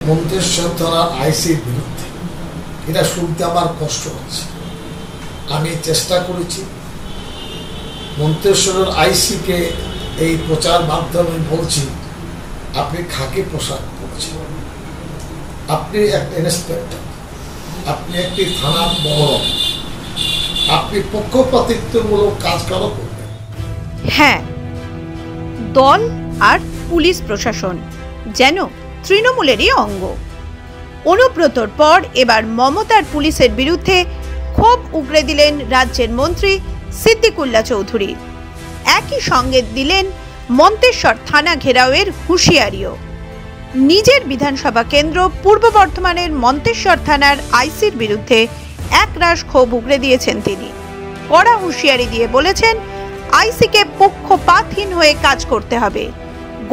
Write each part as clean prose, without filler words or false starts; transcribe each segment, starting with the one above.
মন্তেশ্বর থানার আইসির বিরুদ্ধে এটা শুনতে আমার কষ্ট হচ্ছে। আমি চেষ্টা করেছি মন্তেশ্বরের আইসিকে এই প্রচার মাধ্যমে বলছি, আপনি খাকি পোশাক পরছেন, আপনি একটা ইন্সপেক্টর, আপনি একটি থানার বড়, আপনি পক্ষপাতিত্বমূলক কাজ কেন করবেন? হ্যাঁ, দল আর পুলিশ প্রশাসন যেন তৃণমূলেরই অঙ্গ। অনুব্রতর পর এবার মমতার পুলিশের বিরুদ্ধে ক্ষোভ উগরে দিলেন রাজ্যের মন্ত্রী সিদ্দিকুল্লাহ চৌধুরী। একই সঙ্গে দিলেন মন্তেশ্বর থানা ঘেরাওয়ের হুঁশিয়ারিও। নিজের বিধানসভা কেন্দ্র পূর্ব বর্ধমানের মন্তেশ্বর থানার আইসির বিরুদ্ধে একরাশ ক্ষোভ উগরে দিয়েছেন তিনি। কড়া হুঁশিয়ারি দিয়ে বলেছেন, আইসিকে পক্ষপাতহীন হয়ে কাজ করতে হবে।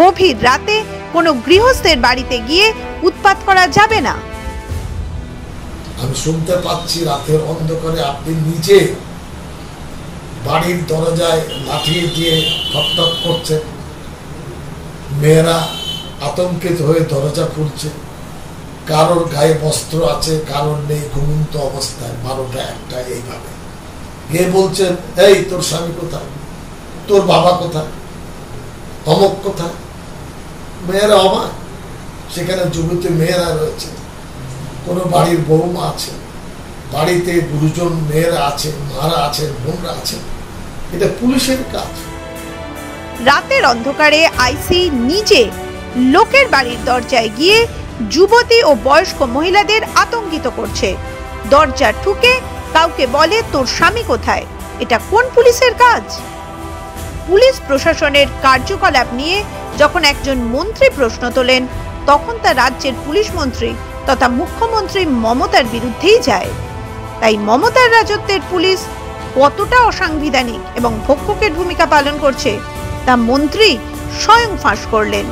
গভীর রাতে কোনো গৃহস্থের বাড়িতে গিয়ে উৎপাত করা যাবে না। আমি শুনতে পাচ্ছি রাতের অন্ধকারে আপনি নিজে বাড়ির দরজায় লাঠি দিয়ে ঠকঠক করছেন, মেয়েরা আতঙ্কিত হয়ে দরজা খুলছে, কারোর গায়ে বস্ত্র আছে, কারোর নেই, ঘুমন্ত অবস্থায় 12টা 1টা এইভাবে গিয়ে বলছেন, এই তোর স্বামী কোথায়, তোর বাবা কোথায়, অমক কোথায়? মেয়েরা অবাক, সেখানে যুবতী মেয়েরা রয়েছে, কোনো বাড়ির বৌমা আছে, বাড়িতে গুরুজন মেয়েরা আছে, মারা আছে, বোনরা আছে। এটা পুলিশের কাজ। রাতের অন্ধকারে আইসি নিজে লোকের বাড়ির দরজায় গিয়ে যুবতী ও বয়স্ক মহিলাদের আতঙ্কিত করছে। দরজা ঠুকে কাউকে বলে, তোর স্বামী কোথায়? এটা কোন পুলিশের কাজ? পুলিশ প্রশাসনের কার্যকলাপ নিয়ে যখন একজন মন্ত্রী প্রশ্ন তোলেন, তখন তা রাজ্যের পুলিশ মন্ত্রী তথা মুখ্যমন্ত্রী মমতার বিরুদ্ধেই যায়। তাই মমতার রাজত্বের পুলিশ কতটা অসাংবিধানিক এবং ভক্ষকের ভূমিকা পালন করছে তা মন্ত্রী স্বয়ং ফাঁস করলেন।